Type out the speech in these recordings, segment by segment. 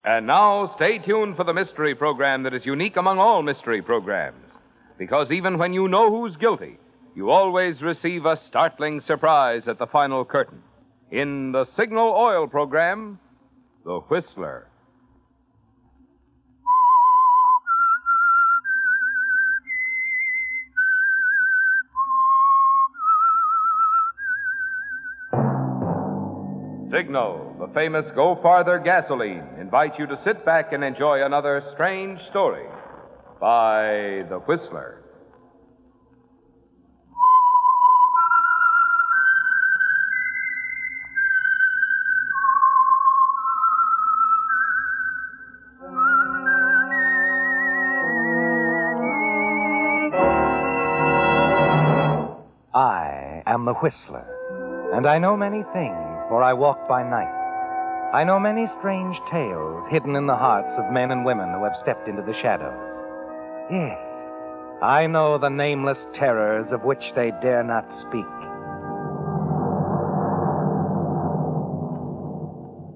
And now, stay tuned for the mystery program that is unique among all mystery programs. Because even when you know who's guilty, you always receive a startling surprise at the final curtain. In the Signal Oil program, The Whistler. Signal, the famous Go Farther gasoline, invites you to sit back and enjoy another strange story by The Whistler. I am the Whistler, and I know many things, for I walk by night. I know many strange tales hidden in the hearts of men and women who have stepped into the shadows. Yes, I know the nameless terrors of which they dare not speak.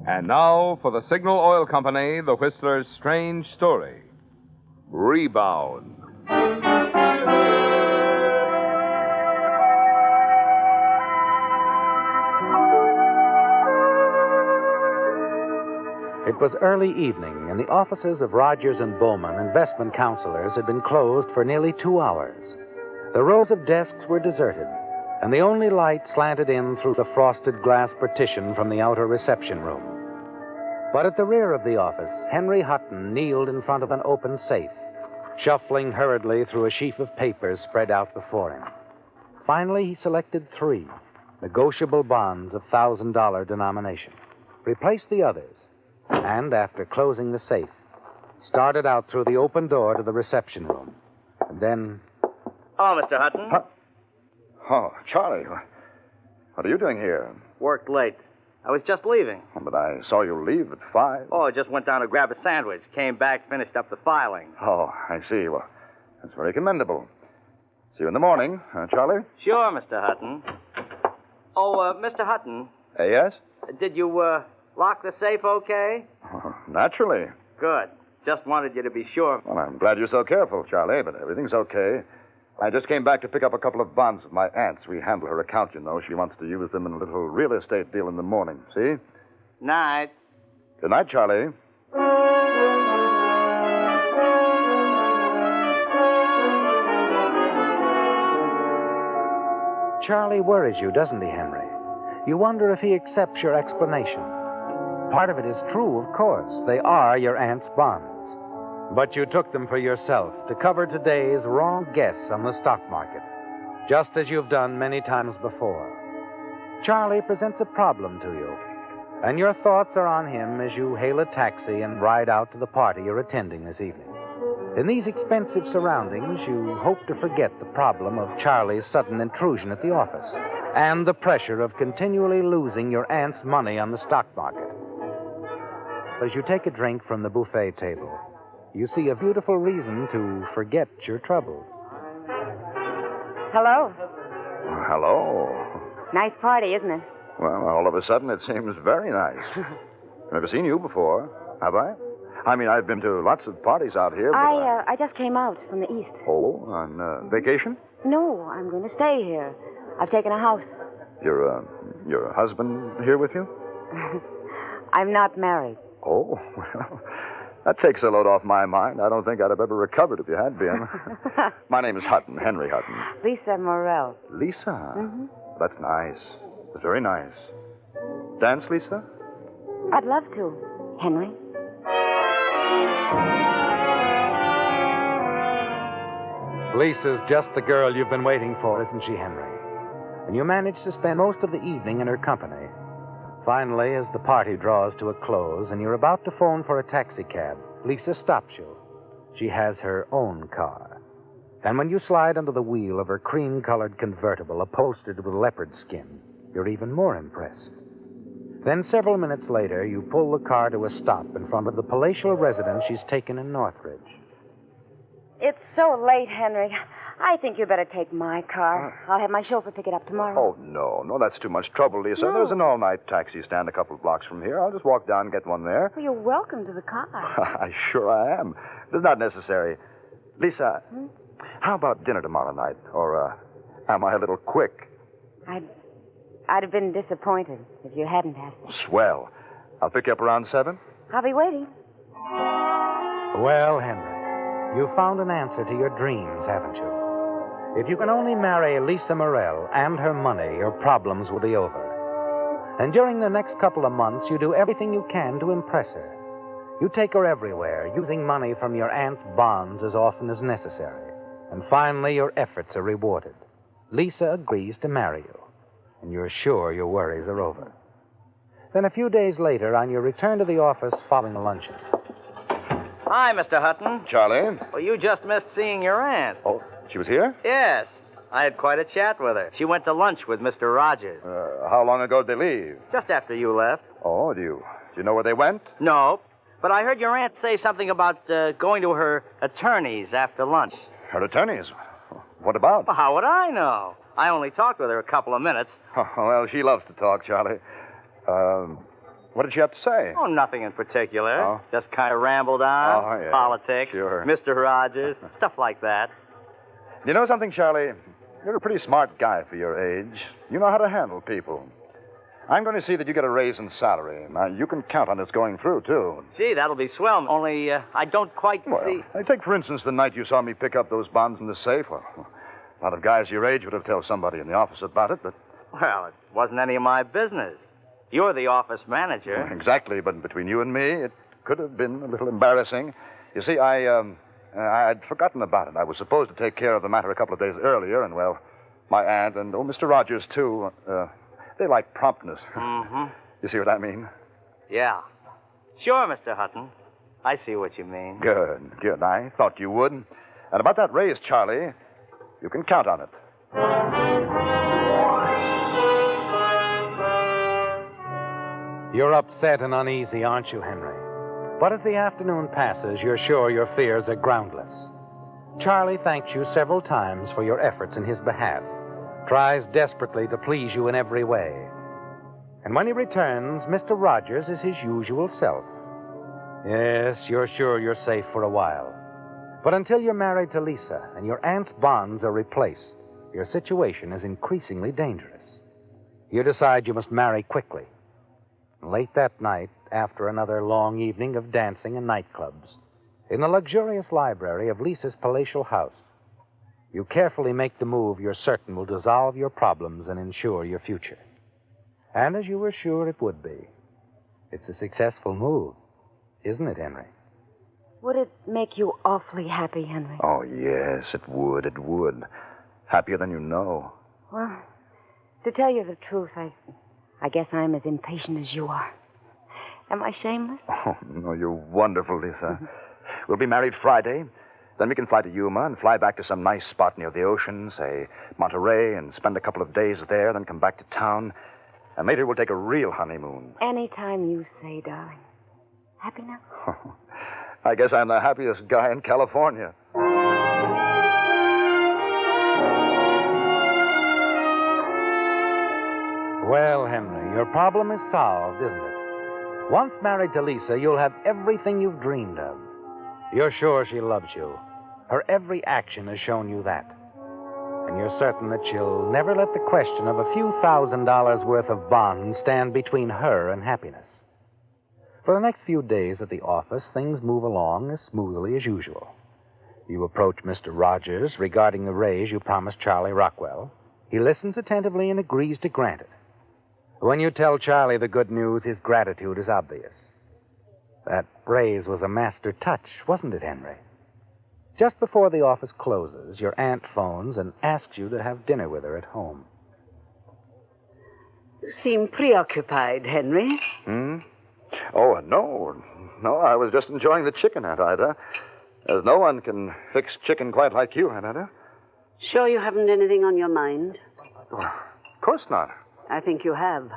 And now, for the Signal Oil Company, The Whistler's strange story, Rebound. It was early evening, and the offices of Rogers and Bowman, investment counselors, had been closed for nearly 2 hours. The rows of desks were deserted, and the only light slanted in through the frosted glass partition from the outer reception room. But at the rear of the office, Henry Hutton kneeled in front of an open safe, shuffling hurriedly through a sheaf of papers spread out before him. Finally, he selected 3 negotiable bonds of $1,000 denomination, replaced the others, and, after closing the safe, started out through the open door to the reception room. And then... Oh, Mr. Hutton. Oh, Charlie, what are you doing here? Worked late. I was just leaving. Oh, but I saw you leave at 5. Oh, I just went down to grab a sandwich. Came back, finished up the filing. Oh, I see. Well, that's very commendable. See you in the morning, Charlie? Sure, Mr. Hutton. Oh, Mr. Hutton. Yes? Did you, lock the safe okay? Oh, naturally. Good. Just wanted you to be sure. Well, I'm glad you're so careful, Charlie, but everything's okay. I just came back to pick up a couple of bonds of my aunt's. We handle her account, you know. She wants to use them in a little real estate deal in the morning. See? Night. Good night, Charlie. Charlie worries you, doesn't he, Henry? You wonder if he accepts your explanation. Part of it is true, of course. They are your aunt's bonds. But you took them for yourself to cover today's wrong guess on the stock market, just as you've done many times before. Charlie presents a problem to you, and your thoughts are on him as you hail a taxi and ride out to the party you're attending this evening. In these expensive surroundings, you hope to forget the problem of Charlie's sudden intrusion at the office and the pressure of continually losing your aunt's money on the stock market. As you take a drink from the buffet table, you see a beautiful reason to forget your troubles. Hello. Hello. Nice party, isn't it? Well, all of a sudden, it seems very nice. Never seen you before, have I? I mean, I've been to lots of parties out here, but I just came out from the east. Oh, on vacation? No, I'm going to stay here. I've taken a house. Your husband here with you? I'm not married. Oh, well, that takes a load off my mind. I don't think I'd have ever recovered if you had been. My name is Hutton, Henry Hutton. Lisa Morrell. Lisa? Mm-hmm. That's nice. That's very nice. Dance, Lisa? I'd love to, Henry. Lisa's just the girl you've been waiting for, isn't she, Henry? And you manage to spend most of the evening in her company. Finally, as the party draws to a close and you're about to phone for a taxicab, Lisa stops you. She has her own car. And when you slide under the wheel of her cream-colored convertible upholstered with leopard skin, you're even more impressed. Then, several minutes later, you pull the car to a stop in front of the palatial residence she's taken in Northridge. It's so late, Henry. I think you better take my car. I'll have my chauffeur pick it up tomorrow. Oh, no, that's too much trouble, Lisa. No. There's an all-night taxi stand a couple of blocks from here. I'll just walk down and get one there. Well, you're welcome to the car. I sure I am. It's not necessary. Lisa, how about dinner tomorrow night? Or am I a little quick? I'd have been disappointed if you hadn't asked me. Swell. I'll pick you up around 7. I'll be waiting. Well, Henry, you found an answer to your dreams, haven't you? If you can only marry Lisa Morrell and her money, your problems will be over. And during the next couple of months, you do everything you can to impress her. You take her everywhere, using money from your aunt's bonds as often as necessary. And finally, your efforts are rewarded. Lisa agrees to marry you, and you're sure your worries are over. Then a few days later, on your return to the office following luncheon. Hi, Mr. Hutton. Charlie? Well, you just missed seeing your aunt. Oh, she was here? Yes. I had quite a chat with her. She went to lunch with Mr. Rogers. How long ago did they leave? Just after you left. Oh, do you know where they went? No. But I heard your aunt say something about going to her attorney's after lunch. Her attorneys? What about? Well, how would I know? I only talked with her a couple of minutes. Oh, well, she loves to talk, Charlie. What did she have to say? Oh, nothing in particular. Oh. Just kind of rambled on. Oh, yeah. Politics. Sure. Mr. Rogers. Stuff like that. You know something, Charlie? You're a pretty smart guy for your age. You know how to handle people. I'm going to see that you get a raise in salary. Now, you can count on this going through, too. Gee, that'll be swell. Only I don't quite see. Take, for instance, the night you saw me pick up those bonds in the safe. Well, a lot of guys your age would have told somebody in the office about it, but... Well, it wasn't any of my business. You're the office manager. Exactly, but between you and me, it could have been a little embarrassing. You see, I'd forgotten about it. I was supposed to take care of the matter a couple of days earlier, and, well, my aunt and, Mr. Rogers, too, they like promptness. Mm-hmm. You see what I mean? Yeah. Sure, Mr. Hutton. I see what you mean. Good. I thought you would. And about that raise, Charlie, you can count on it. You're upset and uneasy, aren't you, Henry? But as the afternoon passes, you're sure your fears are groundless. Charlie thanks you several times for your efforts in his behalf, tries desperately to please you in every way. And when he returns, Mr. Rogers is his usual self. Yes, you're sure you're safe for a while. But until you're married to Lisa and your aunt's bonds are replaced, your situation is increasingly dangerous. You decide you must marry quickly. Late that night, after another long evening of dancing and nightclubs, in the luxurious library of Lisa's palatial house, you carefully make the move you're certain will dissolve your problems and ensure your future. And as you were sure it would be, it's a successful move, isn't it, Henry? Would it make you awfully happy, Henry? Oh, yes, it would. Happier than you know. Well, to tell you the truth, I guess I'm as impatient as you are. Am I shameless? Oh, no, you're wonderful, Lisa. We'll be married Friday. Then we can fly to Yuma and fly back to some nice spot near the ocean, say Monterey, and spend a couple of days there, then come back to town. And later we'll take a real honeymoon. Anytime you say, darling. Happy now? I guess I'm the happiest guy in California. Well, Henry, your problem is solved, isn't it? Once married to Lisa, you'll have everything you've dreamed of. You're sure she loves you. Her every action has shown you that. And you're certain that she'll never let the question of a few $1,000s worth of bonds stand between her and happiness. For the next few days at the office, things move along as smoothly as usual. You approach Mr. Rogers regarding the raise you promised Charlie Rockwell. He listens attentively and agrees to grant it. When you tell Charlie the good news, his gratitude is obvious. That raise was a master touch, wasn't it, Henry? Just before the office closes, your aunt phones and asks you to have dinner with her at home. You seem preoccupied, Henry. Oh, no, I was just enjoying the chicken, Aunt Ida. As no one can fix chicken quite like you, Aunt Ida. Sure you haven't anything on your mind? Well, of course not. I think you have.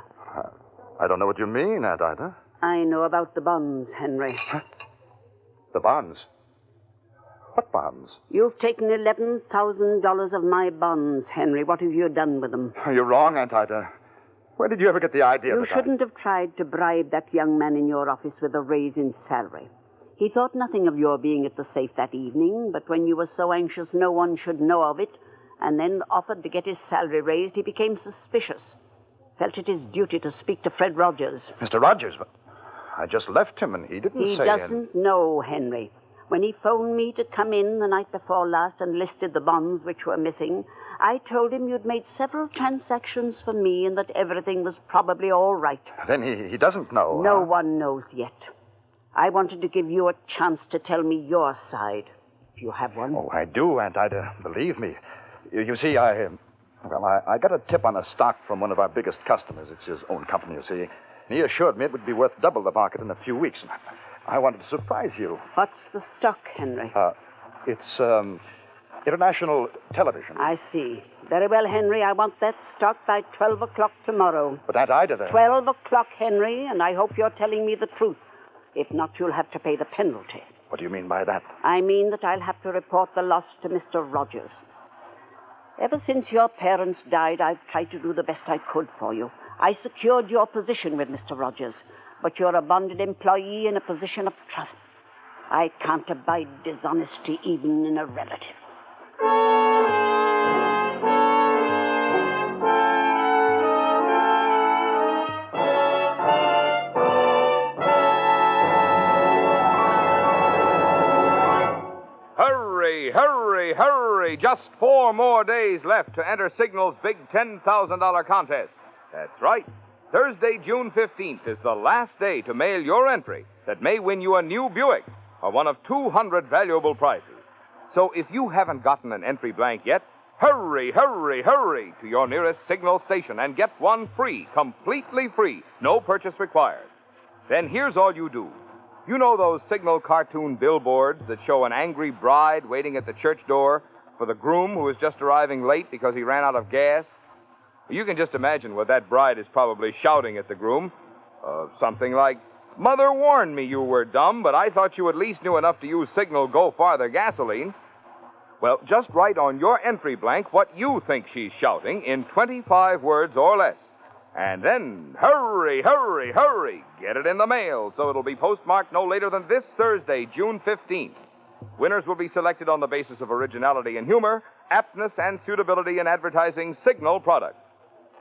I don't know what you mean, Aunt Ida. I know about the bonds, Henry. Huh? The bonds? What bonds? You've taken $11,000 of my bonds, Henry. What have you done with them? You're wrong, Aunt Ida. Where did you ever get the idea You that shouldn't have tried to bribe that young man in your office with a raise in salary. He thought nothing of your being at the safe that evening, but when you were so anxious no one should know of it, and then offered to get his salary raised, he became suspicious. Felt it his duty to speak to Fred Rogers. Mr. Rogers, but I just left him and he didn't He say... doesn't know, Henry. When he phoned me to come in the night before last and listed the bonds which were missing, I told him you'd made several transactions for me and that everything was probably all right. Then he doesn't know. No one knows yet. I wanted to give you a chance to tell me your side, if you have one. Oh, I do, Aunt Ida. Believe me. You see, I got a tip on a stock from one of our biggest customers. It's his own company, you see. And he assured me it would be worth double the market in a few weeks. And I wanted to surprise you. What's the stock, Henry? It's International Television. I see. Very well, Henry. I want that stock by 12 o'clock tomorrow. But Aunt Ida, then... 12 o'clock, Henry, and I hope you're telling me the truth. If not, you'll have to pay the penalty. What do you mean by that? I mean that I'll have to report the loss to Mr. Rogers. Ever since your parents died, I've tried to do the best I could for you. I secured your position with Mr. Rogers, but you're a bonded employee in a position of trust. I can't abide dishonesty even in a relative. Hurry, hurry, hurry. Just 4 more days left to enter Signal's big $10,000 contest. That's right. Thursday, June 15th is the last day to mail your entry that may win you a new Buick or one of 200 valuable prizes. So if you haven't gotten an entry blank yet, hurry, hurry, hurry to your nearest Signal station and get one free, completely free, no purchase required. Then here's all you do. You know those Signal cartoon billboards that show an angry bride waiting at the church door for the groom who is just arriving late because he ran out of gas? You can just imagine what that bride is probably shouting at the groom. Something like, "Mother warned me you were dumb, but I thought you at least knew enough to use Signal Go Farther gasoline." Well, just write on your entry blank what you think she's shouting in 25 words or less. And then, hurry, hurry, hurry, get it in the mail so it'll be postmarked no later than this Thursday, June 15th. Winners will be selected on the basis of originality and humor, aptness and suitability in advertising Signal products.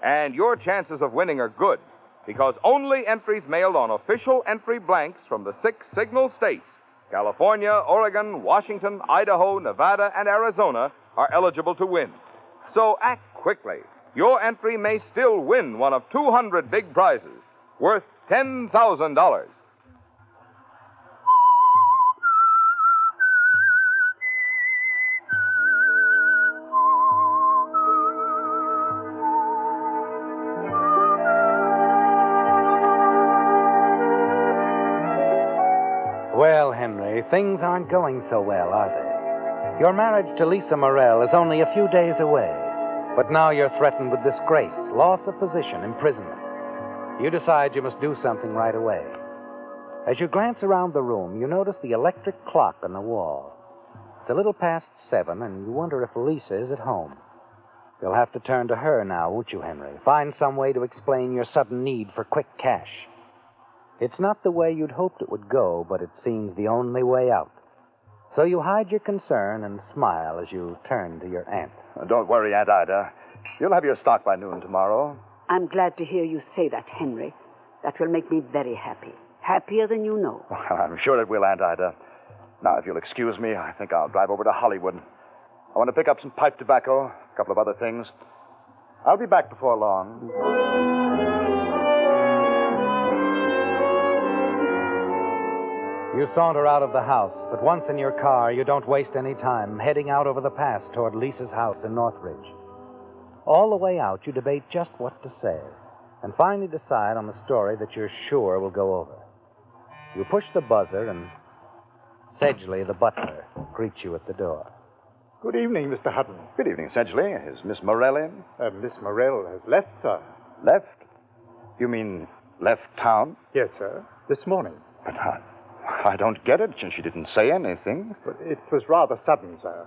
And your chances of winning are good, because only entries mailed on official entry blanks from the 6 Signal states, California, Oregon, Washington, Idaho, Nevada, and Arizona, are eligible to win. So act quickly. Your entry may still win one of 200 big prizes worth $10,000. Well, Henry, things aren't going so well, are they? Your marriage to Lisa Morrell is only a few days away, but now you're threatened with disgrace, loss of position, imprisonment. You decide you must do something right away. As you glance around the room, you notice the electric clock on the wall. It's a little past 7, and you wonder if Lisa is at home. You'll have to turn to her now, won't you, Henry? Find some way to explain your sudden need for quick cash. It's not the way you'd hoped it would go, but it seems the only way out. So you hide your concern and smile as you turn to your aunt. Don't worry, Aunt Ida. You'll have your stock by noon tomorrow. I'm glad to hear you say that, Henry. That will make me very happy. Happier than you know. Well, I'm sure it will, Aunt Ida. Now, if you'll excuse me, I think I'll drive over to Hollywood. I want to pick up some pipe tobacco, a couple of other things. I'll be back before long. You saunter out of the house, but once in your car, you don't waste any time heading out over the pass toward Lisa's house in Northridge. All the way out, you debate just what to say, and finally decide on the story that you're sure will go over. You push the buzzer, and Sedgley, the butler, greets you at the door. Good evening, Mr. Hutton. Good evening, Sedgley. Is Miss Morrell in? Miss Morrell has left, sir. Left? You mean left town? Yes, sir. This morning. But I don't get it. She didn't say anything. But it was rather sudden, sir.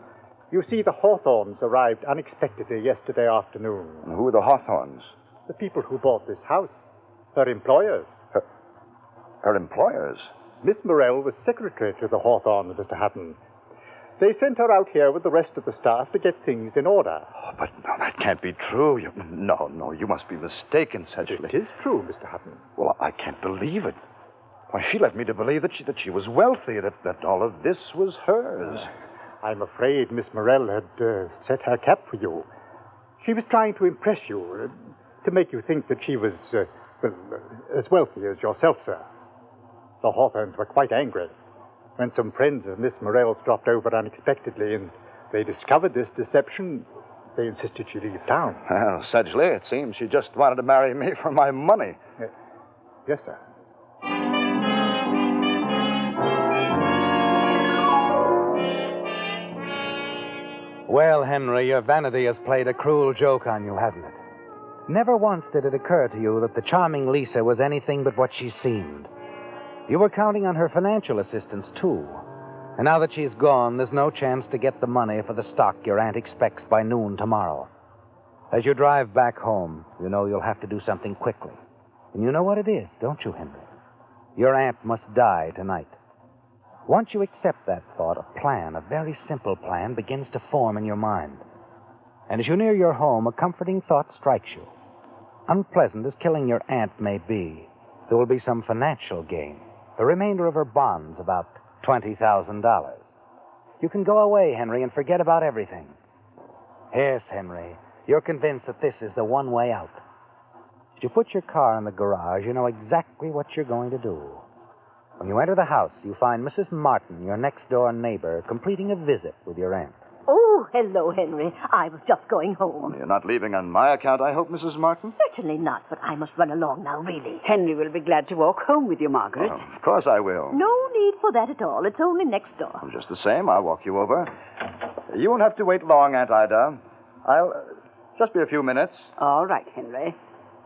You see, the Hawthorns arrived unexpectedly yesterday afternoon. And who are the Hawthorns? The people who bought this house. Her employers. Her employers? Miss Morell was secretary to the Hawthorns, Mr. Hutton. They sent her out here with the rest of the staff to get things in order. Oh, but no, that can't be true. No, you must be mistaken, Sedgley. It is true, Mr. Hutton. Well, I can't believe it. Why, she led me to believe that she was wealthy, that all of this was hers. I'm afraid Miss Morell had set her cap for you. She was trying to impress you, to make you think that she was, as wealthy as yourself, sir. The Hawthorns were quite angry when some friends of Miss Morell's dropped over unexpectedly and they discovered this deception. They insisted she leave town. Well, Sedgley, it seems she just wanted to marry me for my money. Yes, sir. Well, Henry, your vanity has played a cruel joke on you, hasn't it? Never once did it occur to you that the charming Lisa was anything but what she seemed. You were counting on her financial assistance, too. And now that she's gone, there's no chance to get the money for the stock your aunt expects by noon tomorrow. As you drive back home, you know you'll have to do something quickly. And you know what it is, don't you, Henry? Your aunt must die tonight. Once you accept that thought, a plan, a very simple plan, begins to form in your mind. And as you near your home, a comforting thought strikes you. Unpleasant as killing your aunt may be, there will be some financial gain. The remainder of her bonds, about $20,000. You can go away, Henry, and forget about everything. Yes, Henry, you're convinced that this is the one way out. As you put your car in the garage, you know exactly what you're going to do. When you enter the house, you find Mrs. Martin, your next-door neighbor, completing a visit with your aunt. Oh, hello, Henry. I was just going home. You're not leaving on my account, I hope, Mrs. Martin? Certainly not, but I must run along now, really. Henry will be glad to walk home with you, Margaret. Oh, of course I will. No need for that at all. It's only next door. Well, just the same, I'll walk you over. You won't have to wait long, Aunt Ida. I'll just be a few minutes. All right, Henry.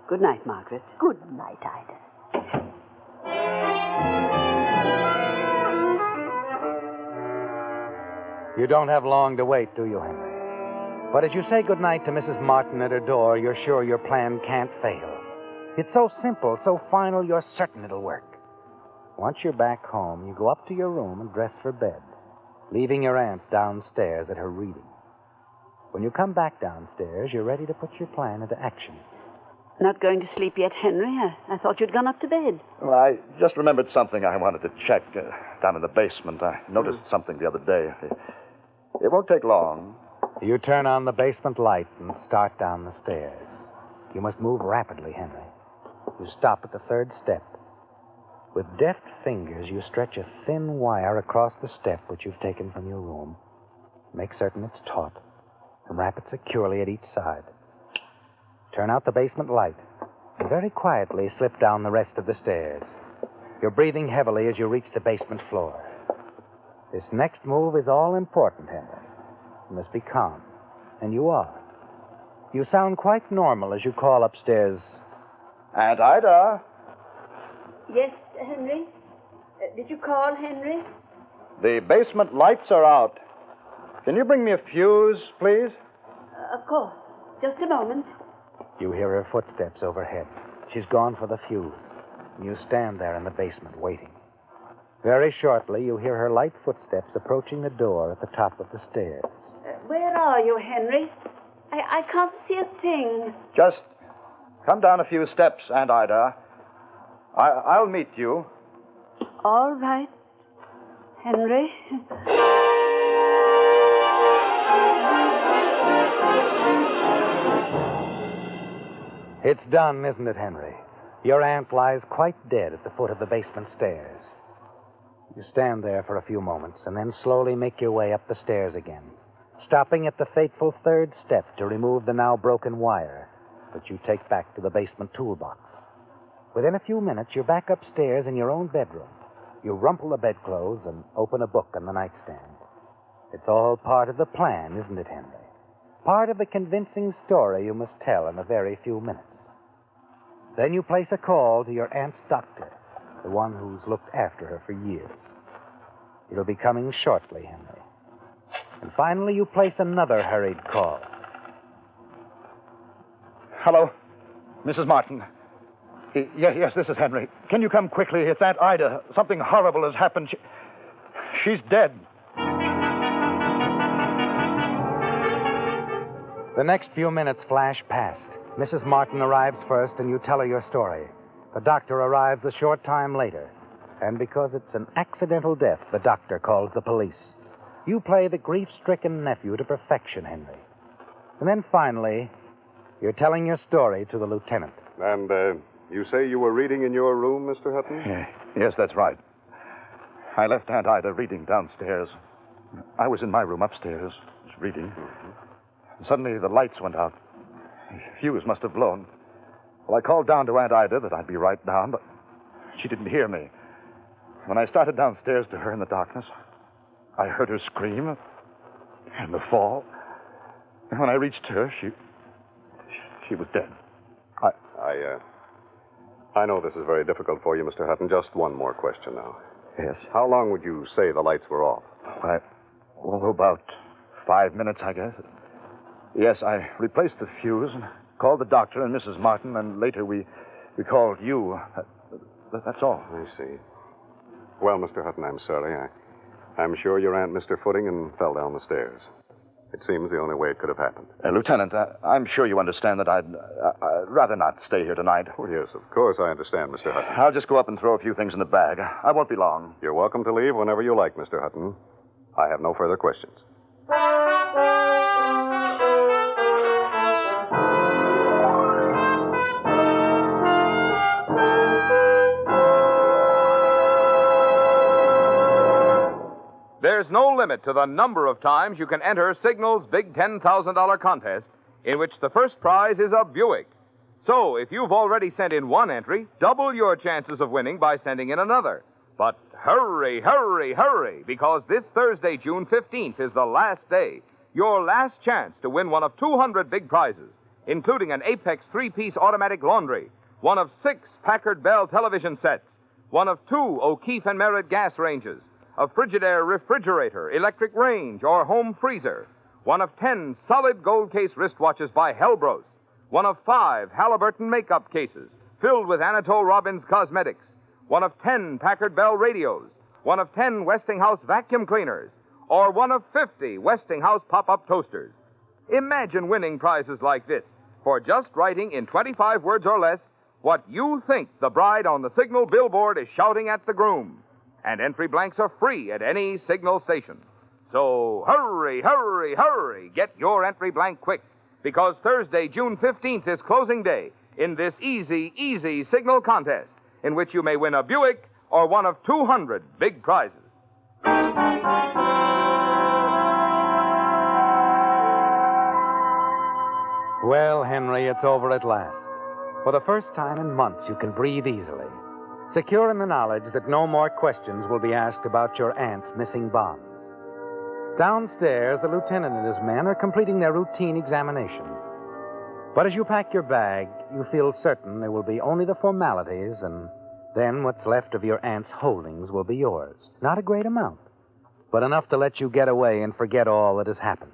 Good night, Margaret. Good night, Ida. You don't have long to wait, do you, Henry? But as you say goodnight to Mrs. Martin at her door, you're sure your plan can't fail. It's so simple, so final, you're certain it'll work. Once you're back home, you go up to your room and dress for bed, leaving your aunt downstairs at her reading. When you come back downstairs, you're ready to put your plan into action. Not going to sleep yet, Henry? I thought you'd gone up to bed. Well, I just remembered something I wanted to check down in the basement. I noticed something the other day. It won't take long. You turn on the basement light and start down the stairs. You must move rapidly, Henry. You stop at the third step. With deft fingers, you stretch a thin wire across the step which you've taken from your room. Make certain it's taut, and wrap it securely at each side. Turn out the basement light, and very quietly slip down the rest of the stairs. You're breathing heavily as you reach the basement floor. This next move is all important, Henry. You must be calm, and you are. You sound quite normal as you call upstairs. Aunt Ida? Yes, Henry? Did you call, Henry? The basement lights are out. Can you bring me a fuse, please? Of course. Just a moment. You hear her footsteps overhead. She's gone for the fuse. You stand there in the basement waiting. Very shortly, you hear her light footsteps approaching the door at the top of the stairs. Where are you, Henry? I can't see a thing. Just come down a few steps, Aunt Ida. I'll meet you. All right, Henry. It's done, isn't it, Henry? Your aunt lies quite dead at the foot of the basement stairs. You stand there for a few moments and then slowly make your way up the stairs again, stopping at the fateful third step to remove the now broken wire, which you take back to the basement toolbox. Within a few minutes, you're back upstairs in your own bedroom. You rumple the bedclothes and open a book on the nightstand. It's all part of the plan, isn't it, Henry? Part of the convincing story you must tell in a very few minutes. Then you place a call to your aunt's doctor, the one who's looked after her for years. It'll be coming shortly, Henry. And finally, you place another hurried call. Hello, Mrs. Martin. Yes, this is Henry. Can you come quickly? It's Aunt Ida. Something horrible has happened. She's dead. The next few minutes flash past. Mrs. Martin arrives first, and you tell her your story. The doctor arrives a short time later. And because it's an accidental death, the doctor calls the police. You play the grief-stricken nephew to perfection, Henry. And then finally, you're telling your story to the lieutenant. And, you say you were reading in your room, Mr. Hutton? Yes, that's right. I left Aunt Ida reading downstairs. I was in my room upstairs, reading. Mm-hmm. Suddenly, the lights went out. The fuse must have blown. Well, I called down to Aunt Ida that I'd be right down, but she didn't hear me. When I started downstairs to her in the darkness, I heard her scream and the fall. And when I reached her, she was dead. I know this is very difficult for you, Mr. Hutton. Just one more question now. Yes. How long would you say the lights were off? About 5 minutes, I guess. Yes, I replaced the fuse and called the doctor and Mrs. Martin, and later we called you. That's all. I see. Well, Mr. Hutton, I'm sorry. I'm sure your aunt missed her footing and fell down the stairs. It seems the only way it could have happened. Lieutenant, I'm sure you understand that I'd rather not stay here tonight. Oh, yes, of course I understand, Mr. Hutton. I'll just go up and throw a few things in the bag. I won't be long. You're welcome to leave whenever you like, Mr. Hutton. I have no further questions. There's no limit to the number of times you can enter Signal's big $10,000 contest, in which the first prize is a Buick. So, if you've already sent in one entry, double your chances of winning by sending in another. But hurry, hurry, hurry, because this Thursday, June 15th, is the last day. Your last chance to win one of 200 big prizes, including an Apex 3-piece automatic laundry, one of 6 Packard Bell television sets, one of 2 O'Keefe and Merritt gas ranges, a Frigidaire refrigerator, electric range, or home freezer, one of 10 solid gold case wristwatches by Helbros, one of 5 Halliburton makeup cases filled with Anatole Robbins cosmetics, one of 10 Packard Bell radios, one of 10 Westinghouse vacuum cleaners, or one of 50 Westinghouse pop-up toasters. Imagine winning prizes like this for just writing in 25 words or less what you think the bride on the Signal billboard is shouting at the groom. And entry blanks are free at any Signal station. So hurry, hurry, hurry. Get your entry blank quick, because Thursday, June 15th is closing day in this easy Signal contest, in which you may win a Buick or one of 200 big prizes. Well, Henry, it's over at last. For the first time in months, you can breathe easily, secure in the knowledge that no more questions will be asked about your aunt's missing bonds. Downstairs, the lieutenant and his men are completing their routine examination. But as you pack your bag, you feel certain there will be only the formalities, and then what's left of your aunt's holdings will be yours. Not a great amount, but enough to let you get away and forget all that has happened.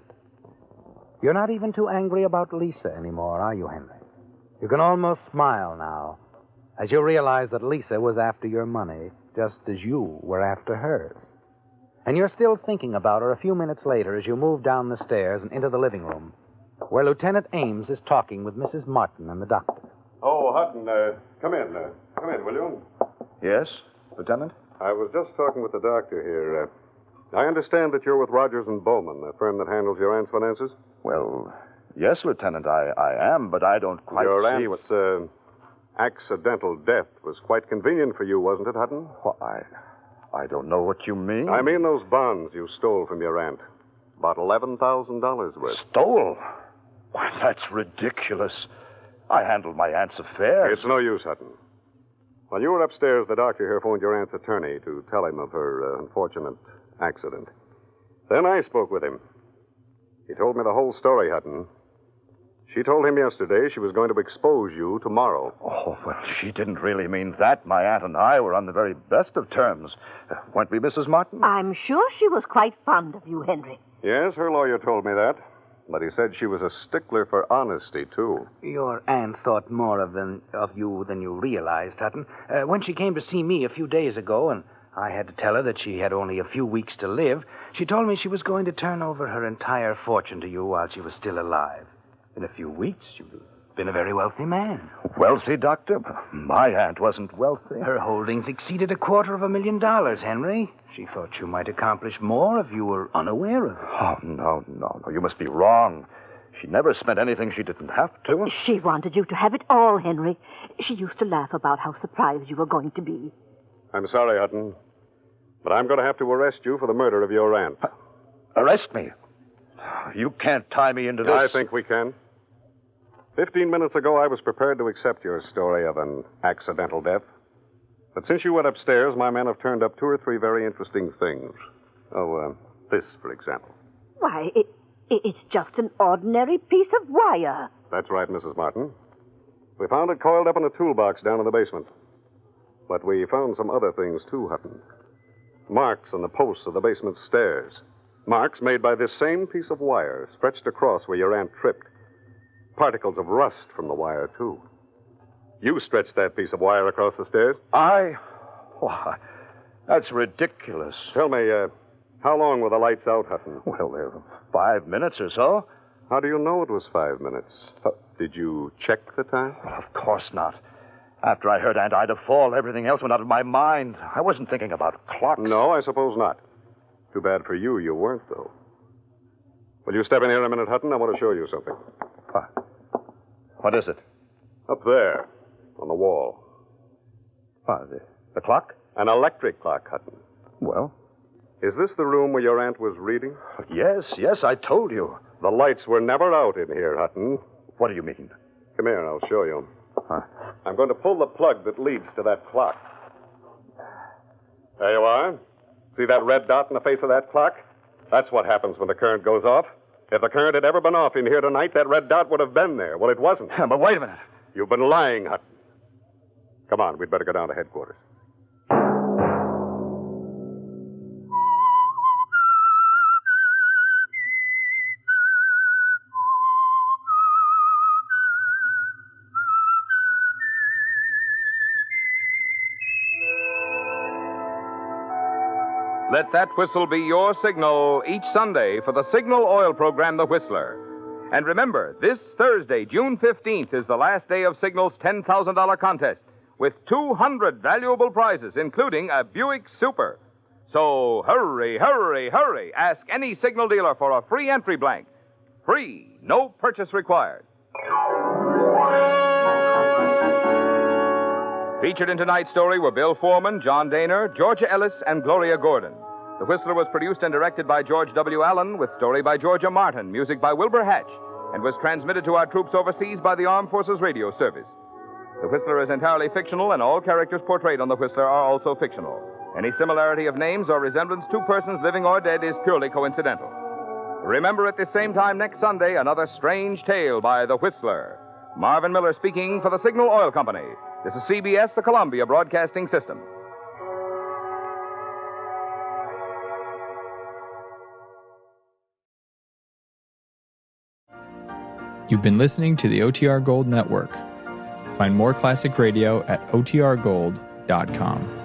You're not even too angry about Lisa anymore, are you, Henry? You can almost smile now, as you realize that Lisa was after your money just as you were after hers. And you're still thinking about her a few minutes later as you move down the stairs and into the living room, where Lieutenant Ames is talking with Mrs. Martin and the doctor. Oh, Hutton, come in. Come in, will you? Yes, Lieutenant? I was just talking with the doctor here. I understand that you're with Rogers and Bowman, the firm that handles your aunt's finances? Well, yes, Lieutenant, I am, but I don't quite your see aunt's, accidental death was quite convenient for you, wasn't it, Hutton? Well, I don't know what you mean. I mean those bonds you stole from your aunt. About $11,000 worth. Stole? Why, that's ridiculous. I handled my aunt's affairs. It's no use, Hutton. When you were upstairs, the doctor here phoned your aunt's attorney to tell him of her unfortunate accident. Then I spoke with him. He told me the whole story, Hutton. She told him yesterday she was going to expose you tomorrow. Oh, but she didn't really mean that. My aunt and I were on the very best of terms. Weren't we, Mrs. Martin? I'm sure she was quite fond of you, Henry. Yes, her lawyer told me that. But he said she was a stickler for honesty, too. Your aunt thought more of you than you realized, Hutton. When she came to see me a few days ago, and I had to tell her that she had only a few weeks to live, she told me she was going to turn over her entire fortune to you while she was still alive. In a few weeks, you would have been a very wealthy man. Wealthy, Doctor? My aunt wasn't wealthy. Her holdings exceeded $250,000, Henry. She thought you might accomplish more if you were unaware of it. Oh, no. You must be wrong. She never spent anything she didn't have to. She wanted you to have it all, Henry. She used to laugh about how surprised you were going to be. I'm sorry, Hutton, but I'm going to have to arrest you for the murder of your aunt. Arrest me? You can't tie me into this. I think we can. 15 minutes ago, I was prepared to accept your story of an accidental death. But since you went upstairs, my men have turned up 2 or 3 very interesting things. This, for example. Why, it's just an ordinary piece of wire. That's right, Mrs. Martin. We found it coiled up in a toolbox down in the basement. But we found some other things, too, Hutton. Marks on the posts of the basement stairs. Marks made by this same piece of wire stretched across where your aunt tripped. Particles of rust from the wire, too. You stretched that piece of wire across the stairs? I? Why, that's ridiculous. Tell me, how long were the lights out, Hutton? Well, they're 5 minutes or so. How do you know it was 5 minutes? Did you check the time? Well, of course not. After I heard Aunt Ida fall, everything else went out of my mind. I wasn't thinking about clocks. No, I suppose not. Too bad for you, you weren't, though. Will you step in here a minute, Hutton? I want to show you something. What is it? Up there, on the wall. The clock? An electric clock, Hutton. Well? Is this the room where your aunt was reading? Yes, I told you. The lights were never out in here, Hutton. What do you mean? Come here, I'll show you. I'm going to pull the plug that leads to that clock. There you are. See that red dot in the face of that clock? That's what happens when the current goes off. If the current had ever been off in here tonight, that red dot would have been there. Well, it wasn't. But wait a minute. You've been lying, Hutton. Come on, we'd better go down to headquarters. Let that whistle be your signal each Sunday for the Signal Oil program, The Whistler. And remember, this Thursday, June 15th, is the last day of Signal's $10,000 contest with 200 valuable prizes, including a Buick Super. So hurry. Ask any Signal dealer for a free entry blank. Free, no purchase required. Featured in tonight's story were Bill Foreman, John Daner, Georgia Ellis, and Gloria Gordon. The Whistler was produced and directed by George W. Allen, with story by Georgia Martin, music by Wilbur Hatch, and was transmitted to our troops overseas by the Armed Forces Radio Service. The Whistler is entirely fictional, and all characters portrayed on The Whistler are also fictional. Any similarity of names or resemblance to persons living or dead is purely coincidental. Remember, at the same time next Sunday, another strange tale by The Whistler. Marvin Miller speaking for the Signal Oil Company. This is CBS, the Columbia Broadcasting System. You've been listening to the OTR Gold Network. Find more classic radio at otrgold.com.